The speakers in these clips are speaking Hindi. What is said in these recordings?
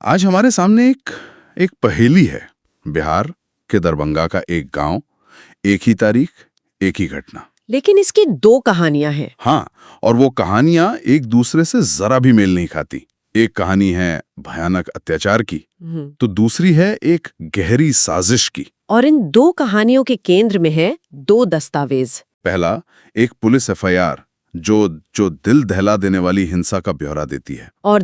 आज हमारे सामने एक पहेली है। बिहार के दरभंगा का एक गांव, एक ही तारीख, एक ही घटना। लेकिन इसकी दो कहानियां हैं। हाँ, और वो कहानियां एक दूसरे से जरा भी मेल नहीं खाती। एक कहानी है भयानक अत्याचार की, तो दूसरी है एक गहरी साजिश की। और इन दो कहानियों के केंद्र में है दो दस्तावेज। पहला एक पुलिस एफआईआर जो दिल दहला देने वाली हिंसा का ब्यौरा देती है, और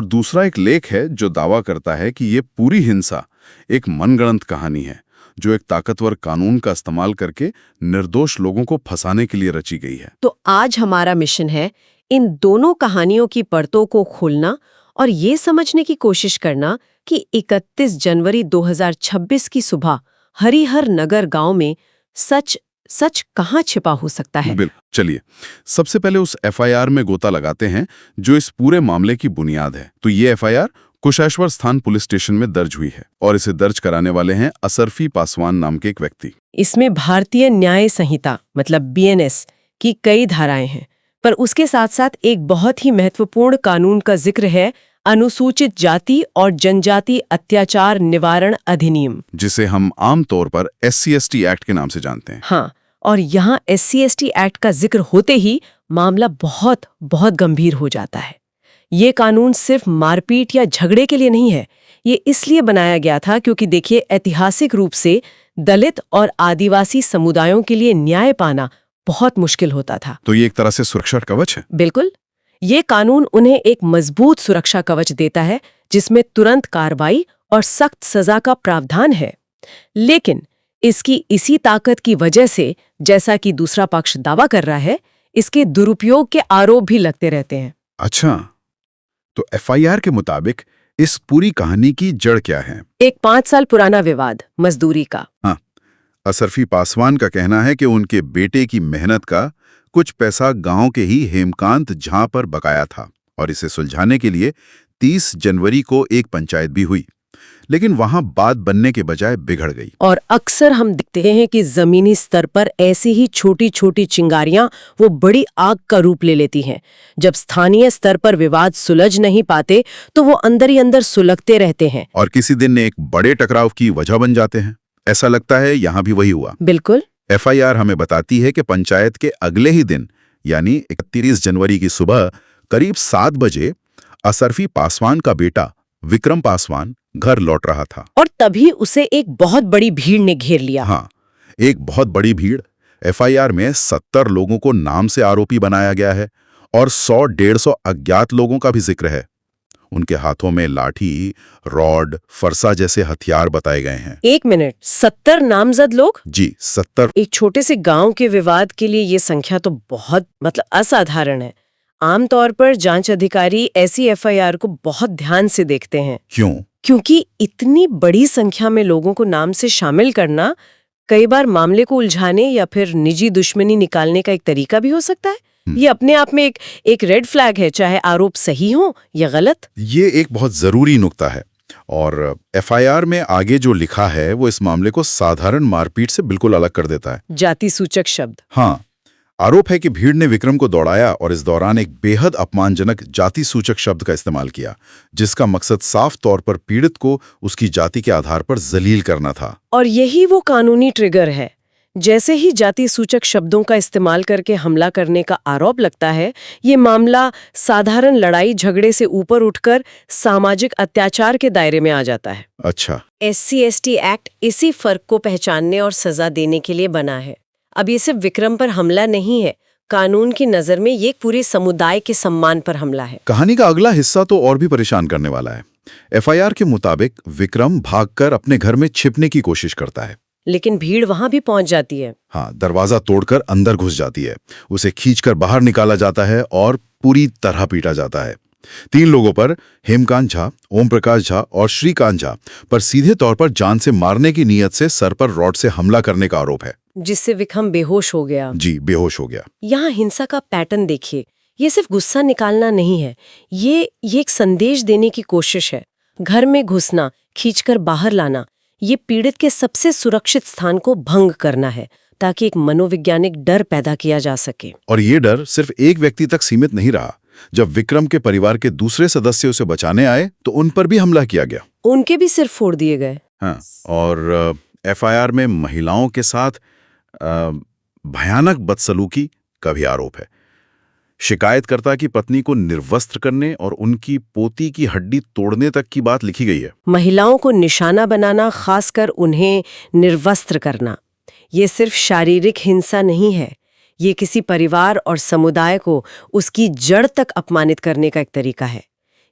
दूसरा एक लेख है जो दावा करता है कि ये पूरी हिंसा एक मनगढ़ंत कहानी है जो एक ताकतवर कानून का इस्तेमाल करके निर्दोष लोगों को फंसाने के लिए रची गई है। तो आज हमारा मिशन है इन दोनों कहानियों की परतों को खोलना और ये समझने की कोशिश करना कि 31 जनवरी 2026 की सुबह हरिहर नगर गांव में सच कहाँ छिपा हो सकता है। बिल्कुल, चलिए सबसे पहले उस एफआईआर में गोता लगाते हैं जो इस पूरे मामले की बुनियाद है। तो ये एफआईआर कुशेश्वर स्थान पुलिस स्टेशन में दर्ज हुई है और इसे दर्ज कराने वाले हैं असरफी पासवान नाम के एक व्यक्ति। इसमें भारतीय न्याय संहिता मतलब बीएनएस की कई धाराएं हैं, पर उसके साथ साथ एक बहुत ही महत्वपूर्ण कानून का जिक्र है, अनुसूचित जाति और जनजाति अत्याचार निवारण अधिनियम, जिसे हम आमतौर पर SC/ST एक्ट के नाम से जानते हैं। हाँ, और यहाँ SC/ST एक्ट का जिक्र होते ही मामला बहुत बहुत गंभीर हो जाता है। ये कानून सिर्फ मारपीट या झगड़े के लिए नहीं है। ये इसलिए बनाया गया था क्योंकि देखिए, ऐतिहासिक रूप से दलित और आदिवासी समुदायों के लिए न्याय पाना बहुत मुश्किल होता था। तो ये एक तरह से सुरक्षा कवच है। बिल्कुल, ये कानून उन्हें एक मजबूत सुरक्षा कवच देता है जिसमें तुरंत कार्रवाई और सख्त सजा का प्रावधान है। लेकिन इसकी इसी ताकत की वजह से, जैसा कि दूसरा पक्ष दावा कर रहा है, इसके दुरुपयोग के आरोप भी लगते रहते हैं। अच्छा, तो एफआईआर के मुताबिक इस पूरी कहानी की जड़ क्या है? एक 5 साल पुराना विवाद मजदूरी का। हाँ, असरफी पासवान का कहना है कि उनके बेटे की मेहनत का कुछ पैसा गांव के ही हेमकांत झा पर बकाया था और इसे सुलझाने के लिए 30 जनवरी को एक पंचायत भी हुई, लेकिन वहां बात बनने के बजाय बिगड़ गई। और अक्सर हम देखते हैं कि जमीनी स्तर पर ऐसी ही छोटी छोटी चिंगारियां वो बड़ी आग का रूप ले लेती हैं। जब स्थानीय स्तर पर विवाद सुलझ नहीं पाते तो वो अंदर ही अंदर सुलगते रहते हैं और किसी दिन एक बड़े टकराव की वजह बन जाते हैं। ऐसा लगता है यहाँ भी वही हुआ। बिल्कुल। एफआईआर हमें बताती है कि पंचायत के अगले ही दिन यानी 31 जनवरी की सुबह करीब 7 बजे असरफी पासवान का बेटा विक्रम पासवान घर लौट रहा था और तभी उसे एक बहुत बड़ी भीड़ ने घेर लिया। हाँ, एक बहुत बड़ी भीड़। एफआईआर में 70 लोगों को नाम से आरोपी बनाया गया है और 100-150 अज्ञात लोगों का भी जिक्र है। उनके हाथों में लाठी, रॉड, फरसा जैसे हथियार बताए गए हैं। 1 मिनट, 70 नामजद लोग? जी, 70। एक छोटे से गांव के विवाद के लिए ये संख्या तो बहुत असाधारण है। आमतौर पर जांच अधिकारी ऐसी एफआईआर को बहुत ध्यान से देखते हैं। क्यों? क्योंकि इतनी बड़ी संख्या में लोगों को नाम से शामिल करना कई बार मामले को उलझाने या फिर निजी दुश्मनी निकालने का एक तरीका भी हो सकता है। ये अपने आप में एक रेड फ्लैग है, चाहे आरोप सही हो या गलत। ये एक बहुत जरूरी नुक्ता है और एफआईआर में आगे जो लिखा है वो इस मामले को साधारण मारपीट से बिल्कुल अलग कर देता है। जाति सूचक शब्द। हाँ, आरोप है कि भीड़ ने विक्रम को दौड़ाया और इस दौरान एक बेहद अपमानजनक जाति सूचक शब्द का इस्तेमाल किया, जिसका मकसद साफ तौर पर पीड़ित को उसकी जाति के आधार पर जलील करना था। और यही वो कानूनी ट्रिगर है। जैसे ही जाति सूचक शब्दों का इस्तेमाल करके हमला करने का आरोप लगता है, ये मामला साधारण लड़ाई झगड़े से ऊपर उठकर सामाजिक अत्याचार के दायरे में आ जाता है। अच्छा, SC/ST एक्ट इसी फर्क को पहचानने और सजा देने के लिए बना है। अब ये सिर्फ विक्रम पर हमला नहीं है, कानून की नजर में ये पूरे समुदाय के सम्मान पर हमला है। कहानी का अगला हिस्सा तो और भी परेशान करने वाला है। एफआईआर के मुताबिक विक्रम भागकर अपने घर में छिपने की कोशिश करता है, लेकिन भीड़ वहां भी पहुंच जाती है। हाँ, दरवाजा तोड़कर अंदर घुस जाती है। उसे खींचकर बाहर निकाला जाता है और पूरी तरह पीटा जाता है। 3 लोगों पर, हेमकांत झा, ओम प्रकाश झा और श्रीकांत झा पर सीधे तौर पर जान से मारने की नीयत से सर पर रॉड से हमला करने का आरोप है, जिससे विक्रम बेहोश हो गया। जी, बेहोश हो गया। यहाँ हिंसा का पैटर्न देखिए। ये सिर्फ गुस्सा निकालना नहीं है, ये एक संदेश देने की कोशिश है। घर में घुसना, खींचकर बाहर लाना, ये पीड़ित के सबसे सुरक्षित स्थान को भंग करना है ताकि एक मनोवैज्ञानिक डर पैदा किया जा सके। और ये डर सिर्फ एक व्यक्ति तक सीमित नहीं रहा। जब विक्रम के परिवार के दूसरे सदस्य उसे बचाने आए तो उन पर भी हमला किया गया। उनके भी सिर फोड़ दिए गए। हाँ, और एफआईआर में महिलाओं के साथ भयानक बदसलूकी का भी आरोप है। शिकायतकर्ता की पत्नी को निर्वस्त्र करने और उनकी पोती की हड्डी तोड़ने तक की बात लिखी गई है। महिलाओं को निशाना बनाना, खासकर उन्हें निर्वस्त्र करना, ये सिर्फ शारीरिक हिंसा नहीं है, ये किसी परिवार और समुदाय को उसकी जड़ तक अपमानित करने का एक तरीका है।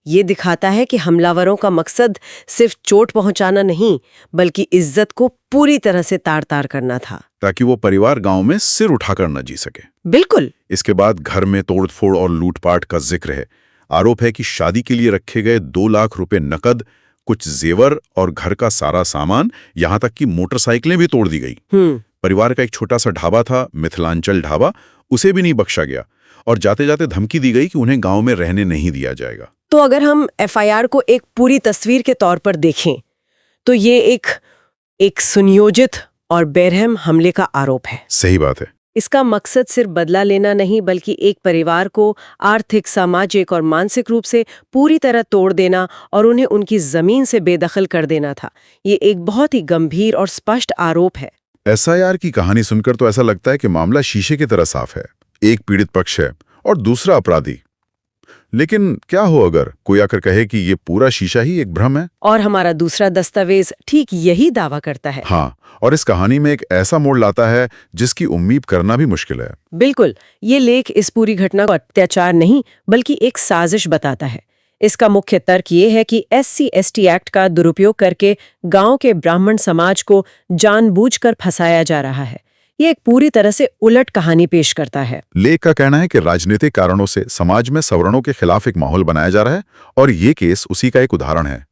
ये दिखाता है कि हमलावरों का मकसद सिर्फ चोट पहुंचाना नहीं, बल्कि इज्जत को पूरी तरह से तार-तार करना था, ताकि वो परिवार गांव में सिर उठाकर न जी सके। बिल्कुल। इसके बाद घर में तोड़फोड़ और लूटपाट का जिक्र है। आरोप है कि शादी के लिए रखे गए 2 लाख रुपए नकद, कुछ जेवर और घर का सारा सामान, यहाँ तक कि मोटरसाइकिलें भी तोड़ दी गई। परिवार का एक छोटा सा ढाबा था, मिथिलांचल ढाबा, उसे भी नहीं बख्शा गया और जाते जाते धमकी दी गई कि उन्हें गांव में रहने नहीं दिया जाएगा। तो अगर हम एफआईआर को एक पूरी तस्वीर के तौर पर देखें तो ये एक सुनियोजित और बेरहम हमले का आरोप है। सही बात है। इसका मकसद सिर्फ बदला लेना नहीं, बल्कि एक परिवार को आर्थिक, सामाजिक और मानसिक रूप से पूरी तरह तोड़ देना और उन्हें उनकी जमीन से बेदखल कर देना था। ये एक बहुत ही गंभीर और स्पष्ट आरोप है। एसआईआर की कहानी सुनकर तो ऐसा लगता है कि मामला शीशे की तरह साफ है। एक पीड़ित पक्ष है और दूसरा अपराधी। लेकिन क्या हो अगर कोई आकर कहे कि ये पूरा शीशा ही एक भ्रम है? और हमारा दूसरा दस्तावेज ठीक यही दावा करता है। हाँ, और इस कहानी में एक ऐसा मोड़ लाता है जिसकी उम्मीद करना भी मुश्किल है। बिल्कुल, ये लेख इस पूरी घटना को अत्याचार नहीं, बल्कि एक साजिश बताता है। इसका मुख्य तर्क ये है कि SC/ST एक्ट का दुरुपयोग करके गांव के ब्राह्मण समाज को जानबूझकर फंसाया जा रहा है। ये एक पूरी तरह से उलट कहानी पेश करता है। लेख का कहना है कि राजनीतिक कारणों से समाज में सवर्णों के खिलाफ एक माहौल बनाया जा रहा है और ये केस उसी का एक उदाहरण है।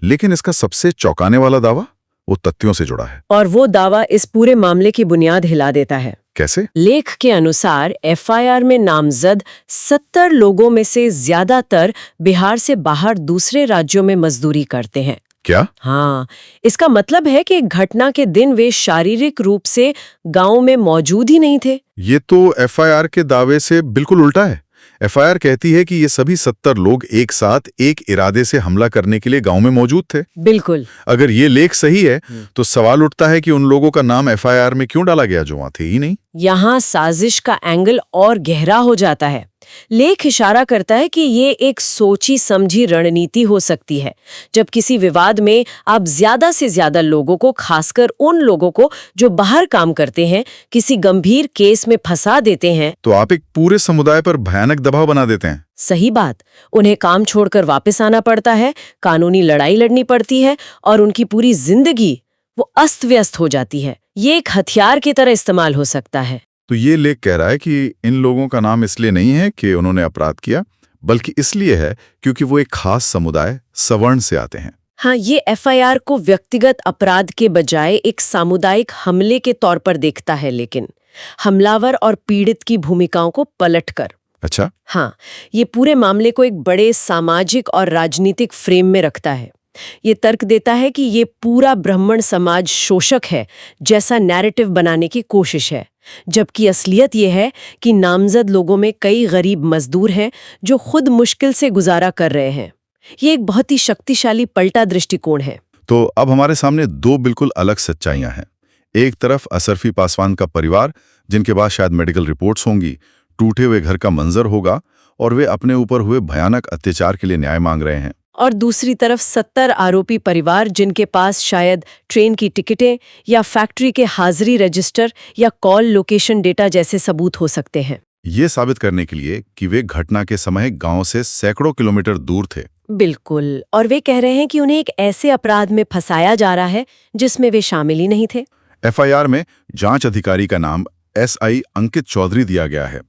लेकिन इसका सबसे चौंकाने वाला दावा वो तथ्यों से जुड़ा है। और वो दावा इस पूरे मामले की बुनियाद हिला देता है। कैसे? लेख के अनुसार एफआईआर में नामजद 70 लोगों में से ज्यादातर बिहार से बाहर दूसरे राज्यों में मजदूरी करते हैं। क्या? हाँ, इसका मतलब है कि घटना के दिन वे शारीरिक रूप से गांव में मौजूद ही नहीं थे। ये तो एफआईआर के दावे से बिल्कुल उल्टा है। एफआईआर कहती है कि ये सभी 70 लोग एक साथ एक इरादे से हमला करने के लिए गांव में मौजूद थे। बिल्कुल। अगर ये लेख सही है तो सवाल उठता है कि उन लोगों का नाम एफआईआर में क्यों डाला गया जो वहां थे ही नहीं। यहाँ साजिश का एंगल और गहरा हो जाता है। लेख इशारा करता है कि ये एक सोची समझी रणनीति हो सकती है। जब किसी विवाद में आप ज्यादा से ज्यादा लोगों को, खासकर उन लोगों को जो बाहर काम करते हैं, किसी गंभीर केस में फंसा देते हैं, तो आप एक पूरे समुदाय पर भयानक दबाव बना देते हैं। सही बात। उन्हें काम छोड़कर वापस आना पड़ता है, कानूनी लड़ाई लड़नी पड़ती है और उनकी पूरी जिंदगी वो अस्त व्यस्त हो जाती है। ये एक हथियार की तरह इस्तेमाल हो सकता है। तो ये लेख कह रहा है कि इन लोगों का नाम इसलिए नहीं है कि उन्होंने अपराध किया, बल्कि इसलिए है क्योंकि वो एक खास समुदाय सवर्ण से आते हैं। हाँ, ये एफआईआर को व्यक्तिगत अपराध के बजाय एक सामुदायिक हमले के तौर पर देखता है, लेकिन हमलावर और पीड़ित की भूमिकाओं को पलटकर। अच्छा। हाँ, ये पूरे मामले को एक बड़े सामाजिक और राजनीतिक फ्रेम में रखता है। ये तर्क देता है कि ये पूरा ब्राह्मण समाज शोषक है जैसा नैरेटिव बनाने की कोशिश है, जबकि असलियत ये है कि नामजद लोगों में कई गरीब मजदूर हैं जो खुद मुश्किल से गुजारा कर रहे हैं। ये एक बहुत ही शक्तिशाली पलटा दृष्टिकोण है। तो अब हमारे सामने 2 बिल्कुल अलग सच्चाइयां हैं। एक तरफ असरफी पासवान का परिवार, जिनके पास शायद मेडिकल रिपोर्ट्स होंगी, टूटे हुए घर का मंजर होगा और वे अपने ऊपर हुए भयानक अत्याचार के लिए न्याय मांग रहे हैं। और दूसरी तरफ 70 आरोपी परिवार, जिनके पास शायद ट्रेन की टिकटें या फैक्ट्री के हाजिरी रजिस्टर या कॉल लोकेशन डेटा जैसे सबूत हो सकते हैं, ये साबित करने के लिए कि वे घटना के समय गांव से सैकड़ों किलोमीटर दूर थे। बिल्कुल। और वे कह रहे हैं कि उन्हें एक ऐसे अपराध में फंसाया जा रहा है जिसमें वे शामिल ही नहीं थे। एफआईआर में जांच अधिकारी का नाम SI अंकित चौधरी दिया गया है।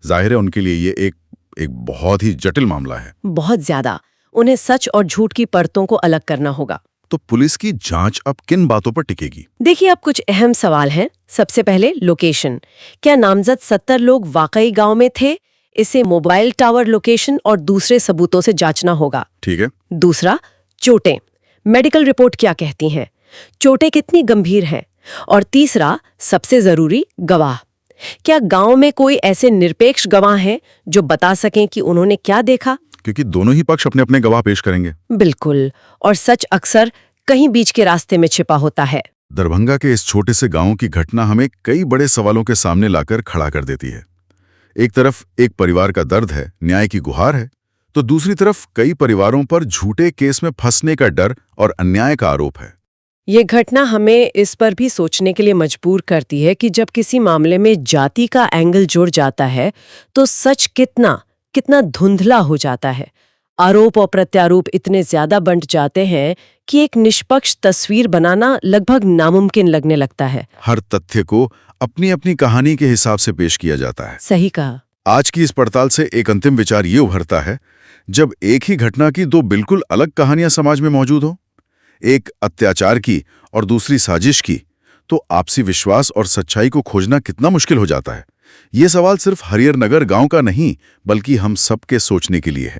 जाहिर है उनके लिए ये एक बहुत ही जटिल मामला है। बहुत ज्यादा। उन्हें सच और झूठ की परतों को अलग करना होगा। तो पुलिस की जांच अब किन बातों पर टिकेगी? देखिए, अब कुछ अहम सवाल हैं। सबसे पहले लोकेशन। क्या नामजद 70 लोग वाकई गांव में थे? इसे मोबाइल टावर लोकेशन और दूसरे सबूतों से जांचना होगा। ठीक है। दूसरा, चोटें। मेडिकल रिपोर्ट क्या कहती हैं? चोटें कितनी गंभीर हैं? और तीसरा, सबसे जरूरी, गवाह। क्या गांव में कोई ऐसे निरपेक्ष गवाह हैं जो बता सकें कि उन्होंने क्या देखा? क्योंकि दोनों ही पक्ष अपने अपने गवाह पेश करेंगे। बिल्कुल, और सच अक्सर कहीं बीच के रास्ते में छिपा होता है। दरभंगा के इस छोटे से गांव की घटना हमें कई बड़े सवालों के सामने लाकर खड़ा कर देती है। एक तरफ एक परिवार का दर्द है, न्याय की गुहार है, तो दूसरी तरफ कई परिवारों पर झूठे केस में फंसने का डर और अन्याय का आरोप है। ये घटना हमें इस पर भी सोचने के लिए मजबूर करती है कि जब किसी मामले में जाति का एंगल जुड़ जाता है तो सच कितना धुंधला हो जाता है। आरोप और प्रत्यारोप इतने ज्यादा बंट जाते हैं कि एक निष्पक्ष तस्वीर बनाना लगभग नामुमकिन लगने लगता है। हर तथ्य को अपनी अपनी कहानी के हिसाब से पेश किया जाता है। सही कहा। आज की इस पड़ताल से एक अंतिम विचार ये उभरता है, जब एक ही घटना की दो बिल्कुल अलग कहानियां समाज में मौजूद हो, एक अत्याचार की और दूसरी साजिश की, तो आपसी विश्वास और सच्चाई को खोजना कितना मुश्किल हो जाता है। ये सवाल सिर्फ हरिहर नगर गांव का नहीं, बल्कि हम सबके सोचने के लिए है।